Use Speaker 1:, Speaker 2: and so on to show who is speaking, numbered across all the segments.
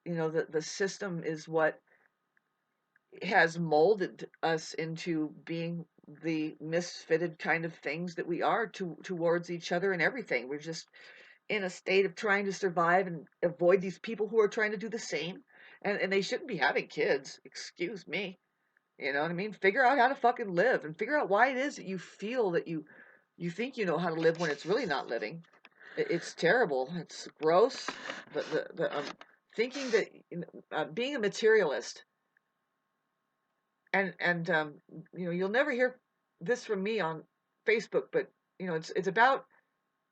Speaker 1: the system is what has molded us into being the misfitted kind of things that we are towards each other and everything. We're just in a state of trying to survive and avoid these people who are trying to do the same. And they shouldn't be having kids. Excuse me. You know what I mean? Figure out how to fucking live and figure out why it is that you feel that you think you know how to live when it's really not living. It's terrible. It's gross. The thinking that being a materialist and you'll never hear this from me on Facebook, but it's about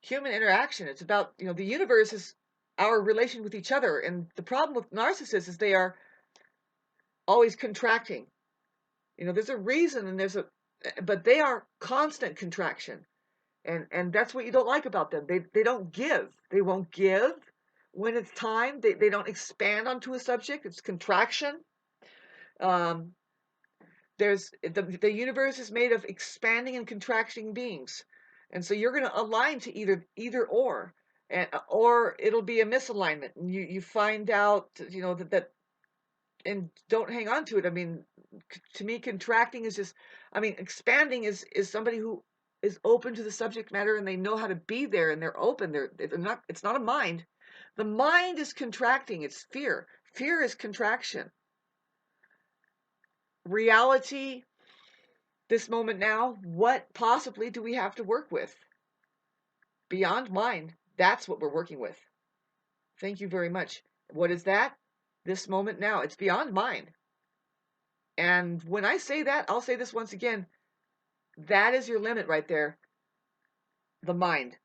Speaker 1: human interaction. It's about the universe is our relation with each other, and the problem with narcissists is they are always contracting. There's a reason, and but they are constant contraction, and that's what you don't like about them. They don't give. They won't give when it's time. They don't expand onto a subject. It's contraction. Um, there's the universe is made of expanding and contracting beings, and so you're going to align to either or, or it'll be a misalignment, and you find out that and don't hang on to it. I mean, to me, contracting is just, I mean, expanding is somebody who is open to the subject matter and they know how to be there and they're open. They're not. It's not a mind. The mind is contracting. It's fear. Fear is contraction. Reality, this moment now, what possibly do we have to work with? Beyond mind. That's what we're working with. Thank you very much. What is that? This moment now. It's beyond mind. And when I say that, I'll say this once again. That is your limit right there. The mind.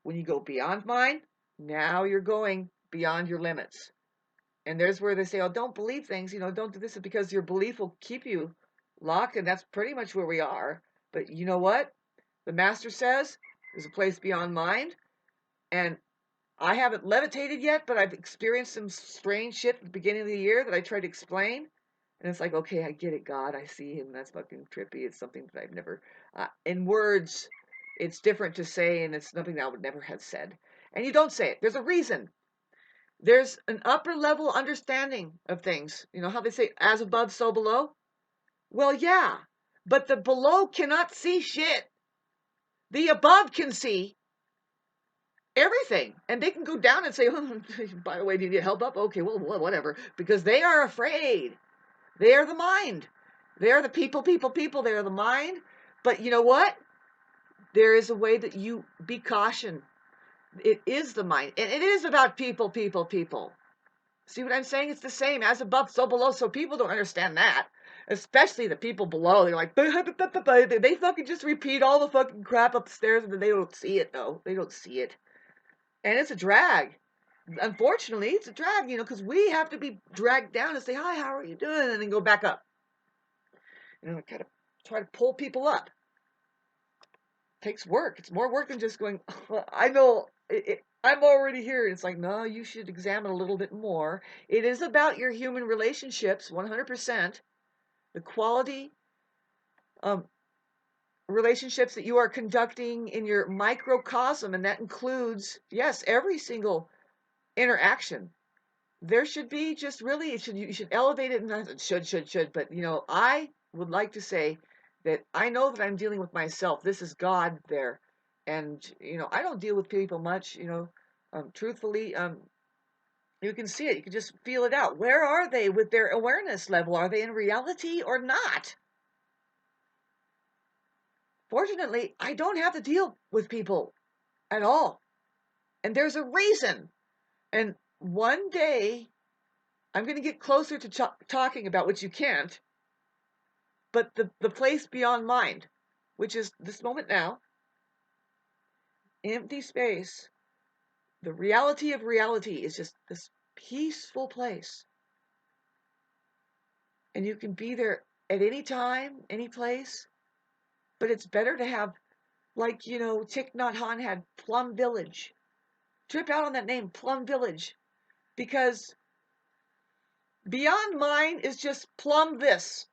Speaker 1: When you go beyond mind, now you're going beyond your limits. And there's where they say, oh, don't believe things, don't do this, because your belief will keep you locked. And that's pretty much where we are. But you know what? The master says there's a place beyond mind. And I haven't levitated yet, but I've experienced some strange shit at the beginning of the year that I tried to explain. And it's like, okay, I get it, God. I see him. That's fucking trippy. It's something that I've never, in words, it's different to say, and it's something that I would never have said. And you don't say it. There's a reason. There's an upper level understanding of things. You know how they say, as above, so below? Well, yeah. But the below cannot see shit. The above can see everything. And they can go down and say, oh, by the way, do you need help up? Okay, well, whatever. Because they are afraid. They are the mind. They are the people. They are the mind. But you know what? There is a way that you be cautioned. It is the mind. And it is about people. See what I'm saying? It's the same. As above, so below. So people don't understand that. Especially the people below. They're like, they fucking just repeat all the fucking crap upstairs and then they don't see it, though. They don't see it. And it's a drag. Unfortunately, it's a drag, because we have to be dragged down and say, hi, how are you doing? And then go back up. Kind of try to pull people up. It takes work. It's more work than just going, I know, I'm already here. It's like, no, you should examine a little bit more. It is about your human relationships, 100%. The quality of relationships that you are conducting in your microcosm, and that includes, yes, every single interaction. There should be just really, you should elevate it, and not should, but I would like to say that I know that I'm dealing with myself. This is God there. And, I don't deal with people much, truthfully. You can see it. You can just feel it out. Where are they with their awareness level? Are they in reality or not? Fortunately, I don't have to deal with people at all. And there's a reason. And one day, I'm going to get closer to talking about what you can't, but the place beyond mind, which is this moment now, empty space, the reality of reality is just this peaceful place. And you can be there at any time, any place, but it's better to have, like, Thich Nhat Hanh had Plum Village. Trip out on that name, Plum Village, because beyond mind is just plumb this.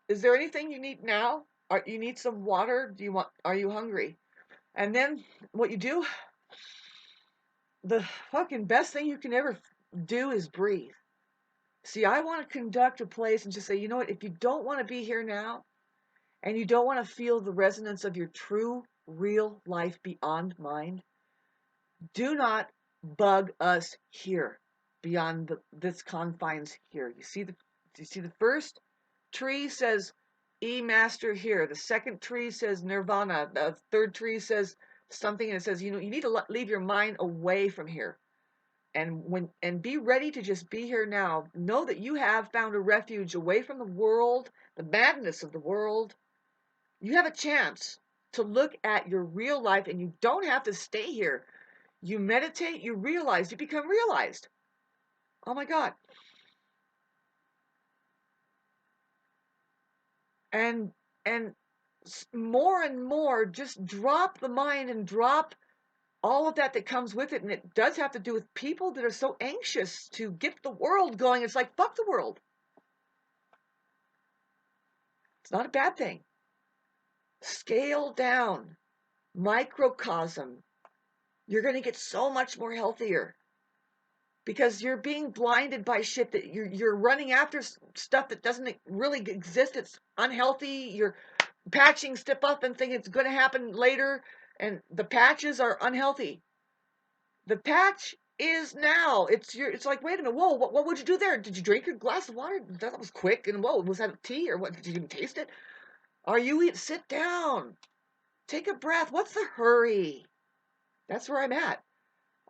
Speaker 1: Is there anything you need now? You need some water? Are you hungry? And then what you do, the fucking best thing you can ever do is breathe. See, I want to conduct a place and just say, you know what, if you don't want to be here now and you don't want to feel the resonance of your true, real life beyond mind, do not bug us here beyond this confines here. You see the first tree says E master here. The second tree says nirvana. The third tree says something, and it says, you know, you need to leave your mind away from here. And be ready to just be here now. Know that you have found a refuge away from the world, the madness of the world. You have a chance to look at your real life, and you don't have to stay here. You meditate, you realize, you become realized. Oh my God. And and more and more, just drop the mind and drop all of that comes with it. And it does have to do with people that are so anxious to get the world going. It's like, fuck the world. It's not a bad thing. Scale down, microcosm. You're going to get so much more healthier because you're being blinded by shit that you're running after stuff that doesn't really exist. It's unhealthy. You're patching stuff up and thinking it's going to happen later, and the patches are unhealthy. The patch is now. It's like, wait a minute, whoa, what would you do there? Did you drink your glass of water? That was quick. And whoa, was that tea or what? Did you even taste it? Are you sit down? Take a breath. What's the hurry? That's where I'm at.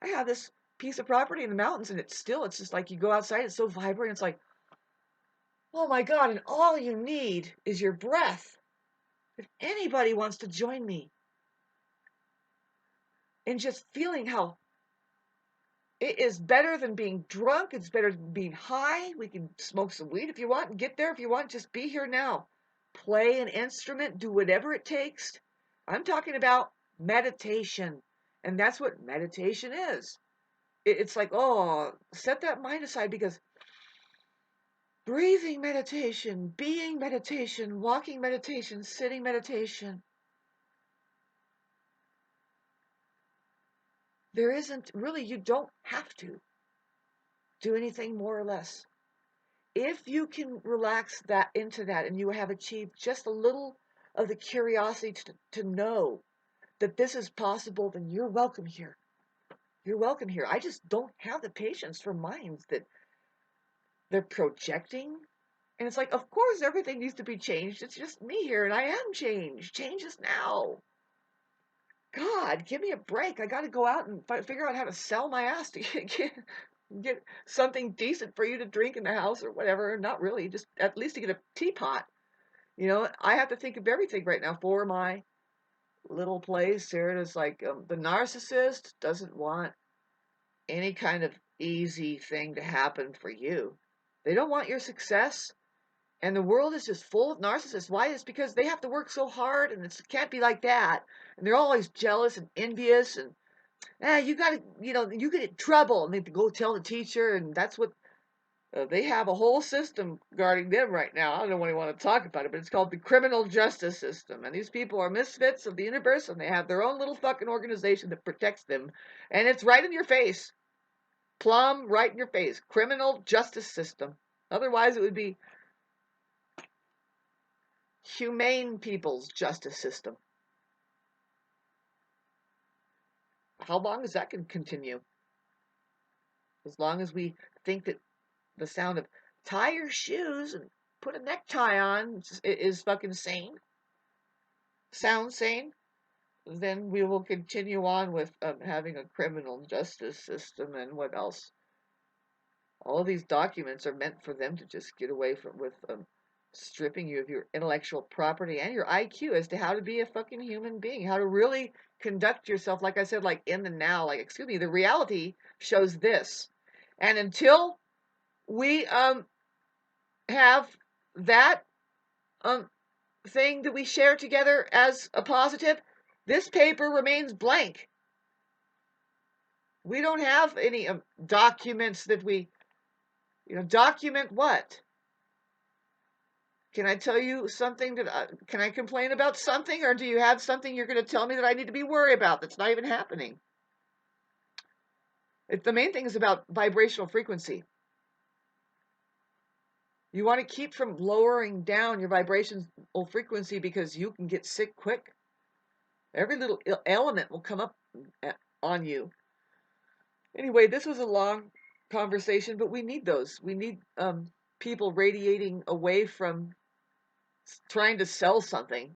Speaker 1: I have this piece of property in the mountains, and it's just like you go outside, it's so vibrant. It's like, oh my God, and all you need is your breath. If anybody wants to join me in just feeling how it is better than being drunk, it's better than being high. We can smoke some weed if you want and get there if you want. Just be here now. Play an instrument, do whatever it takes. I'm talking about meditation, and that's what meditation is. It's like, oh, set that mind aside, because breathing meditation, being meditation, walking meditation, sitting meditation, there isn't really, you don't have to do anything more or less. If you can relax that into that and you have achieved just a little of the curiosity to know that this is possible, then you're welcome here. You're welcome here. I just don't have the patience for minds that they're projecting. And it's like, of course, everything needs to be changed. It's just me here, and I am changed. Change is now. God, give me a break. I got to go out and figure out how to sell my ass to get something decent for you to drink in the house or whatever. Not really, just at least to get a teapot. You know, I have to think of everything right now for my little place here. It is like the narcissist doesn't want any kind of easy thing to happen for you. They don't want your success. And the world is just full of narcissists. Why? It's because they have to work so hard, and it can't be like that. And they're always jealous and envious, and you got to, you get in trouble, and they have to go tell the teacher, and that's what they have a whole system guarding them right now. I don't know when you want to talk about it, but it's called the criminal justice system. And these people are misfits of the universe, and they have their own little fucking organization that protects them. And it's right in your face. Plumb right in your face. Criminal justice system. Otherwise, it would be humane people's justice system. How long is that going to continue? As long as we think that the sound of tie your shoes and put a necktie on is fucking sane, sounds sane, then we will continue on with having a criminal justice system. And what else? All of these documents are meant for them to just get away with stripping you of your intellectual property and your IQ as to how to be a fucking human being, how to really conduct yourself, like I said, like in the now, like, excuse me, the reality shows this. And until we have that thing that we share together as a positive, this paper remains blank. We don't have any documents that we, document what? Can I tell you something can I complain about something, or do you have something you're going to tell me that I need to be worried about that's not even happening? The main thing is about vibrational frequency. You want to keep from lowering down your vibrational frequency because you can get sick quick. Every little element will come up on you. Anyway, this was a long conversation, but we need those. We need people radiating away from trying to sell something.